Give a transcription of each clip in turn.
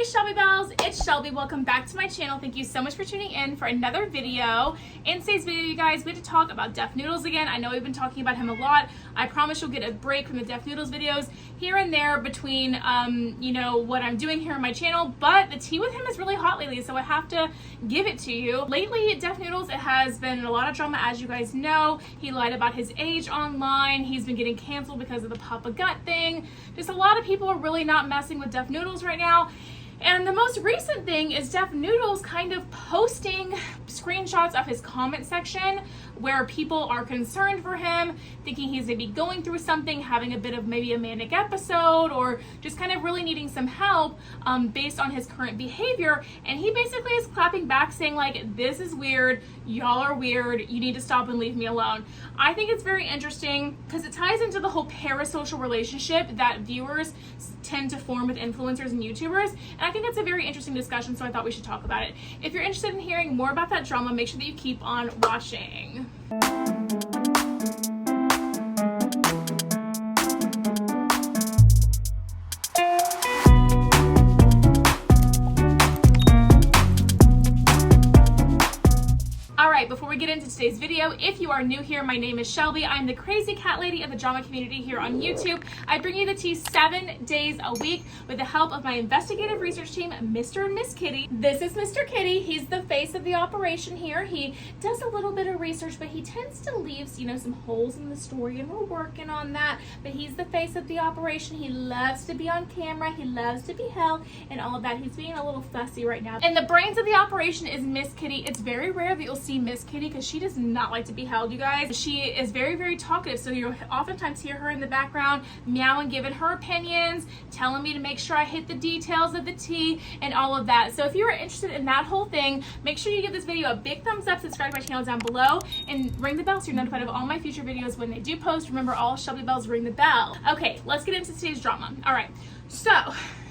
Shelby Bells, it's Shelby. Welcome back to my channel. Thank you so much for tuning in for another video. In today's video, you guys, we have to talk about Deaf Noodles again. I know we've been talking about him a lot. I promise you'll get a break from the Deaf Noodles videos here and there between, what I'm doing here on my channel, but the tea with him is really hot lately, so I have to give it to you. Lately, Deaf Noodles, it has been a lot of drama, as you guys know. He lied about his age online. He's been getting canceled because of the Papa Gut thing. Just a lot of people are really not messing with Deaf Noodles right now. And the most recent thing is Deaf Noodles kind of posting screenshots of his comment section where people are concerned for him, thinking he's maybe going through something, having a bit of maybe a manic episode, or just kind of really needing some help based on his current behavior. And he basically is clapping back saying like, this is weird, y'all are weird, you need to stop and leave me alone. I think it's very interesting because it ties into the whole parasocial relationship that viewers tend to form with influencers and YouTubers. And I think it's a very interesting discussion, so I thought we should talk about it. If you're interested in hearing more about that drama, make sure that you keep on watching. Before we get into today's video, if you are new here, my name is Shelby. I'm the crazy cat lady of the drama community here on YouTube. I bring you the tea 7 days a week with the help of my investigative research team, Mr. and Miss Kitty. This is Mr. Kitty. He's the face of the operation here. He does a little bit of research, but he tends to leave, some holes in the story, and we're working on that. But he's the face of the operation. He loves to be on camera. He loves to be held and all of that. He's being a little fussy right now. And the brains of the operation is Miss Kitty. It's very rare that you'll see Miss Kitty because she does not like to be held, you guys. She is very, very talkative, so you'll oftentimes hear her in the background meowing, giving her opinions, telling me to make sure I hit the details of the tea and all of that. So if you are interested in that whole thing, make sure you give this video a big thumbs up, subscribe to my channel down below, and ring the bell so you're notified of all my future videos when they do post. Remember, all Shelby Bells ring the bell. Okay, let's get into today's drama. All right, so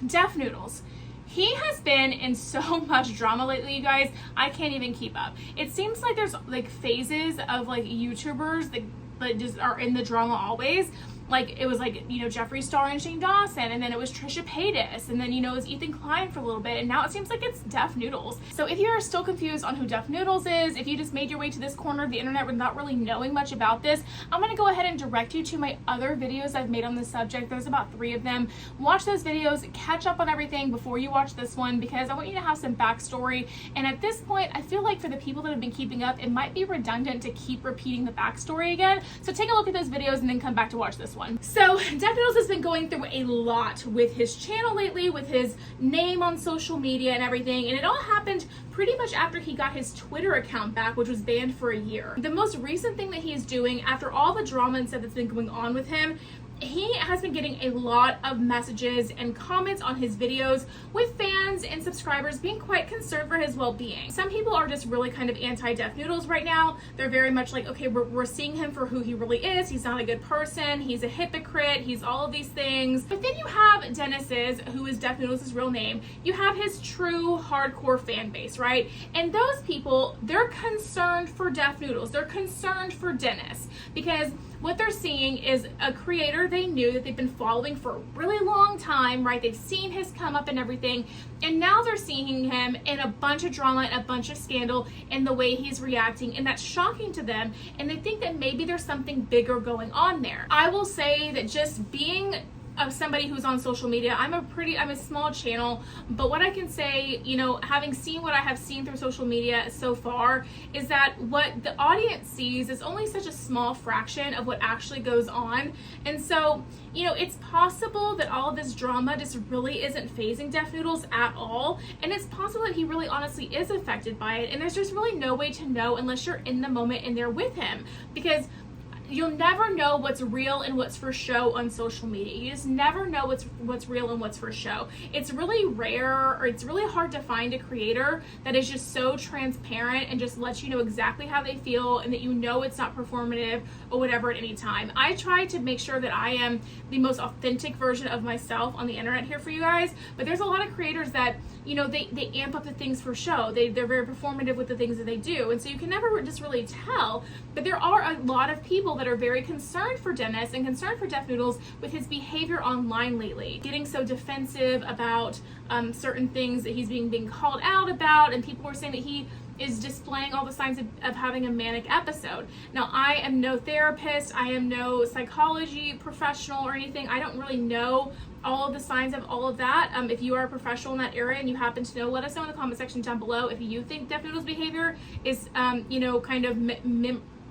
Deaf Noodles. He has been in so much drama lately, you guys. I can't even keep up. It seems like there's like phases of like YouTubers that just are in the drama always. Like it was like, Jeffree Star and Shane Dawson, and then it was Trisha Paytas, and then, it was Ethan Klein for a little bit, and now it seems like it's Deaf Noodles. So if you're still confused on who Deaf Noodles is, if you just made your way to this corner of the internet without really knowing much about this, I'm gonna go ahead and direct you to my other videos I've made on this subject. There's about 3 of them. Watch those videos, catch up on everything before you watch this one, because I want you to have some backstory. And at this point, I feel like for the people that have been keeping up, it might be redundant to keep repeating the backstory again. So take a look at those videos and then come back to watch this one. So Deaf Noodles has been going through a lot with his channel lately, with his name on social media and everything, and it all happened pretty much after he got his Twitter account back, which was banned for a year. The most recent thing that he's doing after all the drama and stuff that's been going on with him, he has been getting a lot of messages and comments on his videos with fans and subscribers being quite concerned for his well-being. Some people are just really kind of anti-Deaf Noodles right now. They're very much like, okay, we're seeing him for who he really is. He's not a good person. He's a hypocrite. He's all of these things. But then you have Dennis's, who is Deaf Noodles' real name. You have his true hardcore fan base, right? And those people, they're concerned for Deaf Noodles. They're concerned for Dennis because what they're seeing is a creator they knew that they've been following for a really long time, right? They've seen his come up and everything, and now they're seeing him in a bunch of drama and a bunch of scandal in the way he's reacting, and that's shocking to them, and they think that maybe there's something bigger going on there. I will say that just being of somebody who's on social media, I'm a small channel, but what I can say, having seen what I have seen through social media so far, is that what the audience sees is only such a small fraction of what actually goes on. And so, it's possible that all of this drama just really isn't phasing Deaf Noodles at all, and it's possible that he really honestly is affected by it, and there's just really no way to know unless you're in the moment and there with him, because you'll never know what's real and what's for show on social media. You just never know what's real and what's for show. It's really rare, or it's really hard to find a creator that is just so transparent and just lets you know exactly how they feel and that it's not performative or whatever at any time. I try to make sure that I am the most authentic version of myself on the internet here for you guys, but there's a lot of creators that, they amp up the things for show. They're very performative with the things that they do, and so you can never just really tell. But there are a lot of people that that are very concerned for Dennis and concerned for Deaf Noodles with his behavior online lately. Getting so defensive about certain things that he's being called out about, and people were saying that he is displaying all the signs of having a manic episode. Now, I am no therapist, I am no psychology professional or anything. I don't really know all of the signs of all of that. If you are a professional in that area and you happen to know, let us know in the comment section down below if you think Deaf Noodles' behavior is, kind of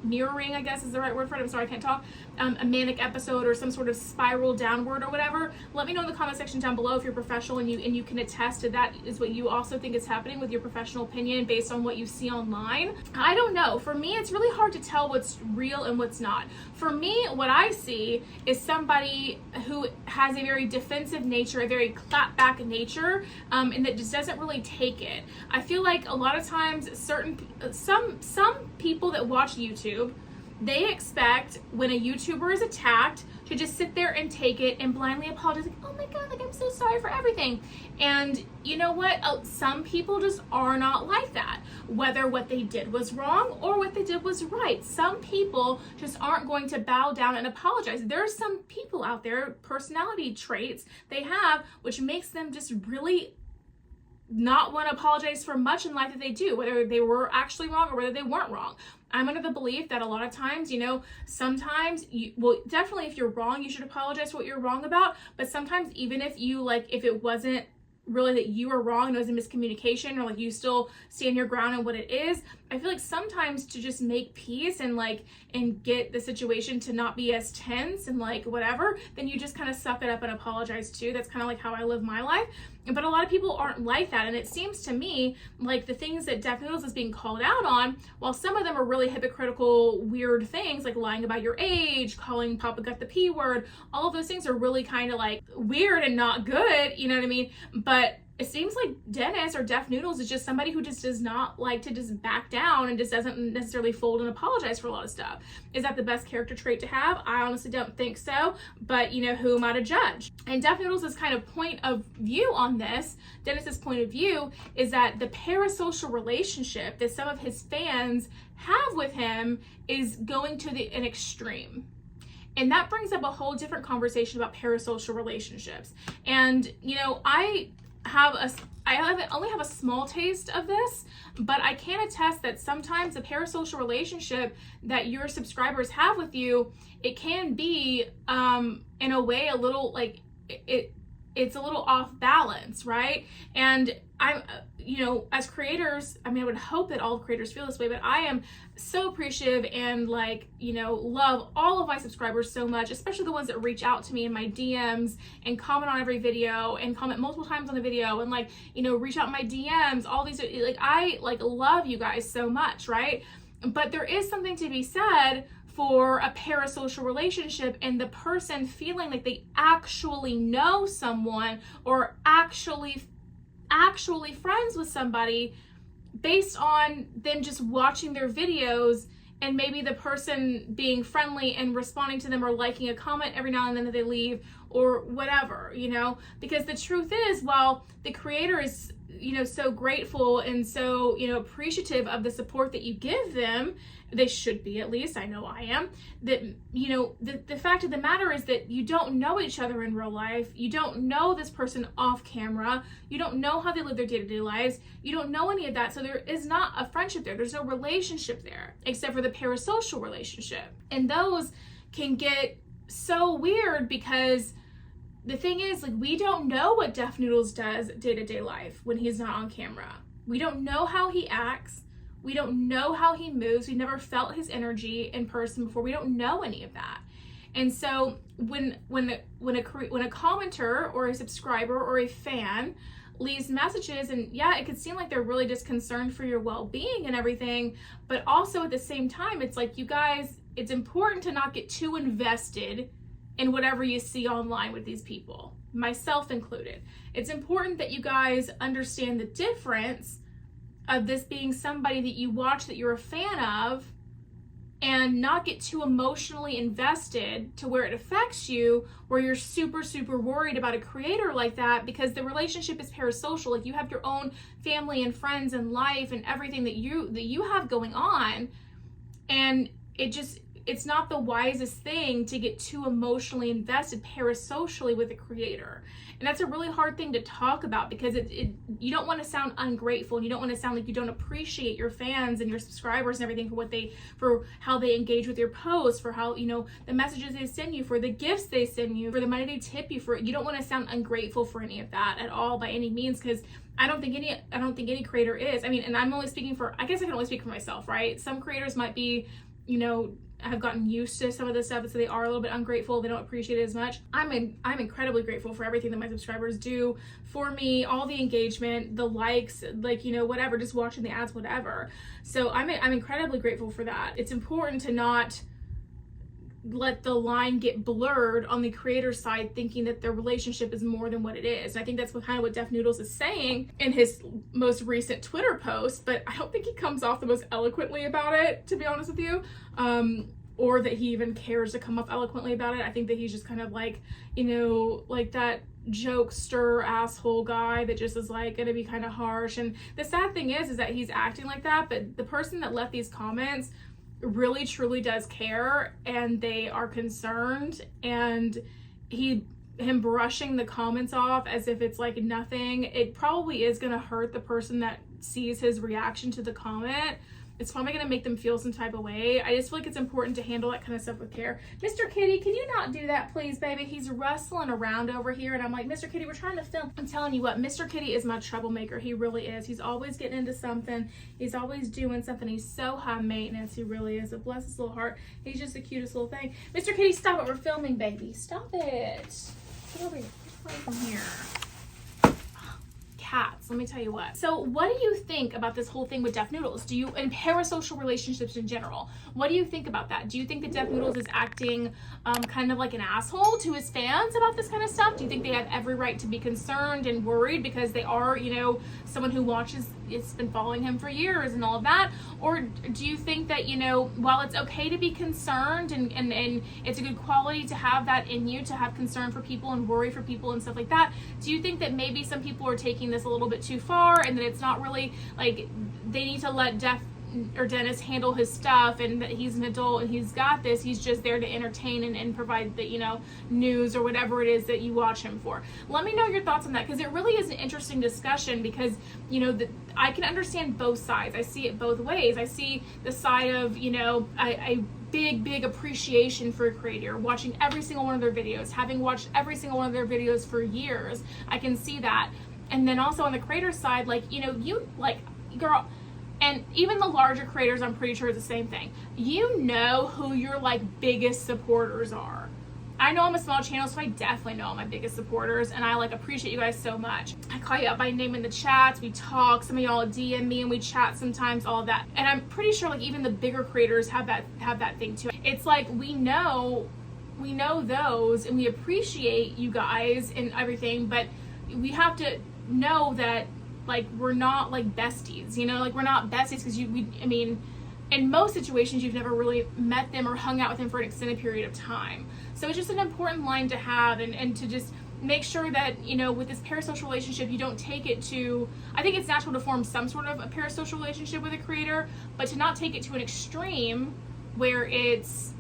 mirroring, I guess is the right word for it. I'm sorry, I can't talk. A manic episode or some sort of spiral downward or whatever. Let me know in the comment section down below if you're professional and you can attest to that is what you also think is happening with your professional opinion based on what you see online. I don't know. For me, it's really hard to tell what's real and what's not. For me, what I see is somebody who has a very defensive nature, a very clapback nature, and that just doesn't really take it. I feel like a lot of times some people that watch YouTube, they expect when a YouTuber is attacked to just sit there and take it and blindly apologize, like, oh my God, like, I'm so sorry for everything. And you know what? Some people just are not like that. Whether what they did was wrong or what they did was right. Some people just aren't going to bow down and apologize. There are some people out there, personality traits they have, which makes them just really not want to apologize for much in life that they do, whether they were actually wrong or whether they weren't wrong. I'm under the belief that a lot of times, sometimes definitely if you're wrong, you should apologize for what you're wrong about. But sometimes even if if it wasn't really that you were wrong and it was a miscommunication, or like you still stand your ground on what it is, I feel like sometimes to just make peace and get the situation to not be as tense and whatever, then you just kind of suck it up and apologize too. That's kind of like how I live my life. But a lot of people aren't like that, and it seems to me like the things that Deaf Noodles is being called out on, while some of them are really hypocritical, weird things like lying about your age, calling Papa Gut the P word, all of those things are really kind of weird and not good, you know what I mean? But it seems like Dennis or Deaf Noodles is just somebody who just does not like to just back down and just doesn't necessarily fold and apologize for a lot of stuff. Is that the best character trait to have? I honestly don't think so, but who am I to judge? And Deaf Noodles' kind of point of view on this, Dennis's point of view, is that the parasocial relationship that some of his fans have with him is going to an extreme. And that brings up a whole different conversation about parasocial relationships. And, I only have a small taste of this, but I can attest that sometimes the parasocial relationship that your subscribers have with you, it can be, in a way, a little it's a little off balance, right? And I'm, as creators, I would hope that all creators feel this way, but I am so appreciative and love all of my subscribers so much, especially the ones that reach out to me in my DMs and comment on every video and comment multiple times on the video and reach out in my DMs, all these, I love you guys so much, right? But there is something to be said for a parasocial relationship and the person feeling like they actually know someone or actually friends with somebody based on them just watching their videos, and maybe the person being friendly and responding to them or liking a comment every now and then that they leave or whatever, because the truth is, while the creator is so grateful and so appreciative of the support that you give them, they should be, at least I know I am, that the fact of the matter is that you don't know each other in real life. You don't know this person off camera. You don't know how they live their day-to-day lives. You don't know any of that, so there is not a friendship there. There's no relationship there except for the parasocial relationship, and those can get so weird because the thing is, we don't know what Deaf Noodles does day-to-day life when he's not on camera. We don't know how he acts. We don't know how he moves. We've never felt his energy in person before. We don't know any of that. And so when a commenter or a subscriber or a fan leaves messages, and yeah, it could seem like they're really just concerned for your well-being and everything, but also at the same time, it's you guys, it's important to not get too invested in whatever you see online with these people, myself included. It's important that you guys understand the difference of this being somebody that you watch that you're a fan of, and not get too emotionally invested to where it affects you, where you're super, super worried about a creator like that, because the relationship is parasocial. You have your own family and friends and life and everything that you have going on, and it just, it's not the wisest thing to get too emotionally invested parasocially with a creator. And that's a really hard thing to talk about, because you don't want to sound ungrateful, and you don't want to sound like you don't appreciate your fans and your subscribers and everything for how they engage with your posts, for how, you know, the messages they send you, for the gifts they send you, for the money they tip you for. You don't want to sound ungrateful for any of that at all by any means, because I don't think any creator is. I mean, and I'm only speaking for, I guess I can only speak for myself, right? Some creators might be, you know, have gotten used to some of this stuff, so they are a little bit ungrateful. They don't appreciate it as much. I'm incredibly grateful for everything that my subscribers do for me, all the engagement, the likes, like, you know, whatever, just watching the ads, whatever. So I'm incredibly grateful for that. It's important to not let the line get blurred on the creator side, thinking that their relationship is more than what it is. And I think that's kind of what Def Noodles is saying in his most recent Twitter post, but I don't think he comes off the most eloquently about it, to be honest with you, or that he even cares to come off eloquently about it. I think that he's just kind of like, you know, like that jokester asshole guy that just is like gonna be kind of harsh. And the sad thing is that he's acting like that, but the person that left these comments really truly does care, and they are concerned, and him brushing the comments off as if it's like nothing, it probably is going to hurt the person that sees his reaction to the comment. It's probably going to make them feel some type of way. I just feel like it's important to handle that kind of stuff with care. Mr. Kitty, can you not do that, please, baby? He's rustling around over here, and I'm like, Mr. Kitty, we're trying to film. I'm telling you what, Mr. Kitty is my troublemaker. He really is. He's always getting into something. He's always doing something. He's so high maintenance. He really is. But bless his little heart. He's just the cutest little thing. Mr. Kitty, stop it. We're filming, baby. Stop it. Get over here. Get away from here. Cats, let me tell you what. So what do you think about this whole thing with Def Noodles? Do you, and parasocial relationships in general, what do you think about that? Do you think that Def Noodles is acting kind of like an asshole to his fans about this kind of stuff? Do you think they have every right to be concerned and worried because they are, you know, someone who watches, it's been following him for years and all of that? Or do you think that, you know, while it's okay to be concerned and it's a good quality to have that in you, to have concern for people and worry for people and stuff like that, do you think that maybe some people are taking this a little bit too far, and that it's not really like they need to let Dennis handle his stuff, and that he's an adult and he's got this, he's just there to entertain and provide the, you know, news or whatever it is that you watch him for? Let me know your thoughts on that, because it really is an interesting discussion, because, you know, I can understand both sides. I see it both ways. I see the side of, you know, I big appreciation for a creator, watching every single one of their videos, having watched every single one of their videos for years. I can see that. And then also on the creator side, like, you know, you, like, girl, and even the larger creators, I'm pretty sure it's the same thing. You know who your, like, biggest supporters are. I know I'm a small channel, so I definitely know my biggest supporters, and I, like, appreciate you guys so much. I call you out by name in the chats, we talk, some of y'all DM me and we chat sometimes, all of that. And I'm pretty sure, like, even the bigger creators have that thing too. It's like we know those, and we appreciate you guys and everything, but we have to know that, like, we're not like besties, you know, like, we're not besties because I mean, in most situations you've never really met them or hung out with them for an extended period of time. So it's just an important line to have, and to just make sure that, you know, with this parasocial relationship, you don't take it to, I think it's natural to form some sort of a parasocial relationship with a creator, but to not take it to an extreme where it's,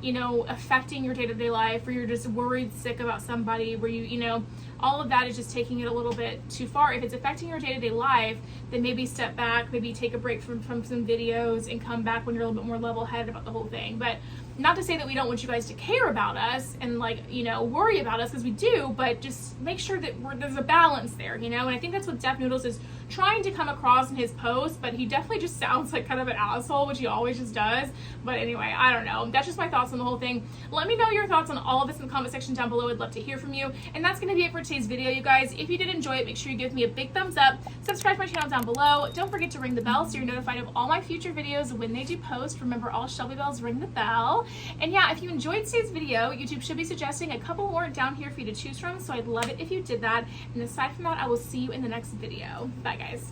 you know, affecting your day-to-day life, or you're just worried sick about somebody, where you know, all of that is just taking it a little bit too far. If it's affecting your day-to-day life, then maybe step back, maybe take a break from some videos and come back when you're a little bit more level-headed about the whole thing. But not to say that we don't want you guys to care about us and, like, you know, worry about us, because we do, but just make sure that there's a balance there, you know? And I think that's what Def Noodles is trying to come across in his post, but he definitely just sounds like kind of an asshole, which he always just does. But anyway, I don't know. That's just my thoughts on the whole thing. Let me know your thoughts on all of this in the comment section down below. I'd love to hear from you. And that's going to be it for today's video, you guys. If you did enjoy it, make sure you give me a big thumbs up. Subscribe to my channel down below. Don't forget to ring the bell so you're notified of all my future videos when they do post. Remember, all Shelby bells ring the bell. And yeah, if you enjoyed today's video, YouTube should be suggesting a couple more down here for you to choose from, so I'd love it if you did that. And aside from that, I will see you in the next video. Bye, guys.